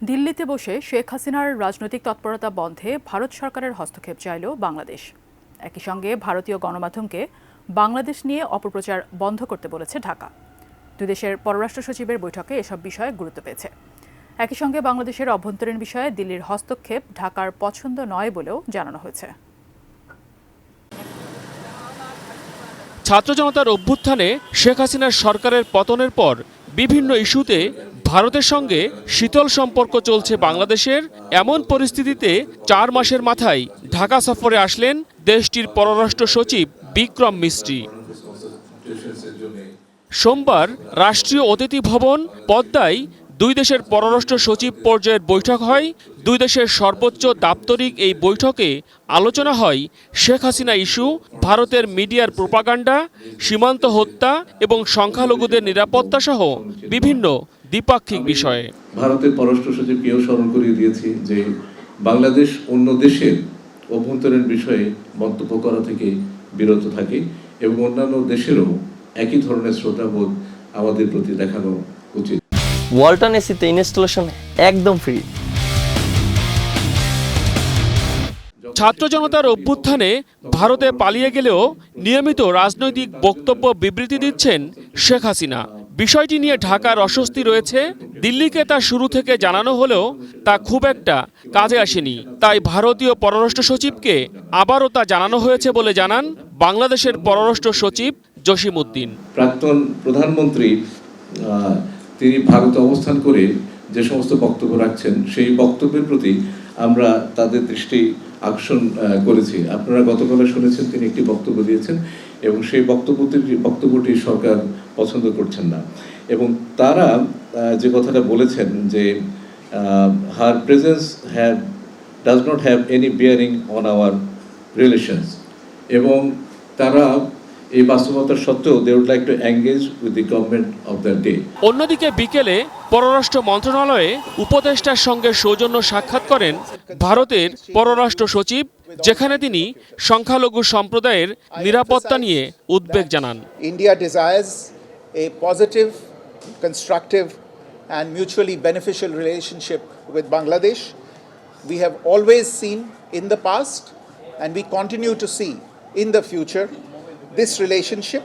দিল্লিতে বসে শেখ হাসিনার রাজনৈতিক তৎপরতা বন্ধে ভারত সরকারের হস্তক্ষেপ চাইল বাংলাদেশ। একই সঙ্গে ভারতীয় গণমাধ্যমকে বাংলাদেশ নিয়ে অপপ্রচার বন্ধ করতে বলেছে ঢাকা। দুই দেশের পররাষ্ট্র সচিবের বৈঠকে এসব বিষয় গুরুত্ব পেয়েছে। একই সঙ্গে বাংলাদেশের অভ্যন্তরীণ বিষয়ে দিল্লির হস্তক্ষেপ ঢাকার পছন্দ নয় বলেও জানানো হয়েছে। ছাত্র জনতার অভ্যুত্থানে শেখ হাসিনার সরকারের পতনের পর বিভিন্ন ইস্যুতে ভারতের সঙ্গে শীতল সম্পর্ক চলছে বাংলাদেশের। এমন পরিস্থিতিতে 4 মাসের মাথায় ঢাকা সফরে আসলেন দেশটির পররাষ্ট্র সচিব বিক্রম মিস্ত্রি। সোমবার রাষ্ট্রীয় অতিথি ভবন পদ্মায় দুই দেশের পররাষ্ট্র সচিব পর্যায়ের বৈঠক হয়। দুই দেশের সর্বোচ্চ দাপ্তরিক এই বৈঠকে আলোচনা হয় শেখ হাসিনা ইস্যু, ভারতের মিডিয়ার প্রোপাগান্ডা, সীমান্ত হত্যা এবং সংখ্যালঘুদের নিরাপত্তা সহ বিভিন্ন দ্বিপাক্ষিক বিষয়ে। ভারতের পররাষ্ট্র সচিবকেও স্মরণ করিয়ে দিয়েছি যে বাংলাদেশ অন্য দেশের অভ্যন্তরীণ বিষয়ে মন্তব্য করা থেকে বিরত থাকে এবং অন্যান্য দেশেরও একই ধরনের শ্রদ্ধাবোধ আমাদের প্রতি দেখানো উচিত। ওয়ালটন এসিতে ইনস্টলেশন একদম ফ্রি। ছাত্র জনতার অভ্যুত্থানে ভারতে পালিয়ে গেলেও নিয়মিত রাজনৈতিক বক্তব্য বিবৃতি দিচ্ছেন শেখ হাসিনা। বিষয়টি নিয়ে ঢাকার অস্বস্তি রয়েছে। দিল্লিকে তা শুরু থেকে জানানো হলেও তা খুব একটা কাজে আসেনি। তাই ভারতীয় পররাষ্ট্র সচিবকে আবারও তা জানানো হয়েছে বলে জানান বাংলাদেশের পররাষ্ট্র সচিব জসিমউদ্দিন। প্রাক্তন প্রধানমন্ত্রী তিনি ভারতে অবস্থান করে যে সমস্ত বক্তব্য রাখছেন সেই বক্তব্যের প্রতি আমরা তাদের দৃষ্টি আকর্ষণ করেছি। আপনারা গতকাল শুনেছেন তিনি একটি বক্তব্য দিয়েছেন এবং সেই বক্তব্যটি সরকার পছন্দ করছেন না এবং তারা যে কথাটা বলেছেন যে her presence does not have any bearing on our relations এবং তারা এই বাস্তবতার সত্ত্বেও they would like to engage with the government of the day. অন্যদিকে বিকেলে পররাষ্ট্র মন্ত্রণালয়ে উপদেষ্টার সঙ্গে সৌজন্য সাক্ষাৎ করেন ভারতের পররাষ্ট্র সচিব, যেখানে তিনি সংখ্যালঘু সম্প্রদায়ের নিরাপত্তা নিয়ে উদ্বেগ জানান। India desires A positive, constructive and mutually beneficial relationship with Bangladesh. We have always seen in the past and we continue to see in the future this relationship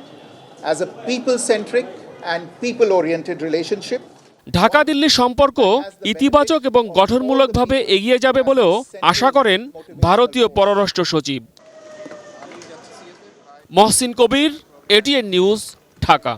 as a people-centric and people-oriented relationship. Dhaka Delhi সম্পর্ক ইতিবাচক এবং গঠনমূলকভাবে এগিয়ে যাবে বলেও আশা করেন ভারতীয় পররাষ্ট্র সচিব। মহসিন কবির, এটিএন নিউজ, ঢাকা।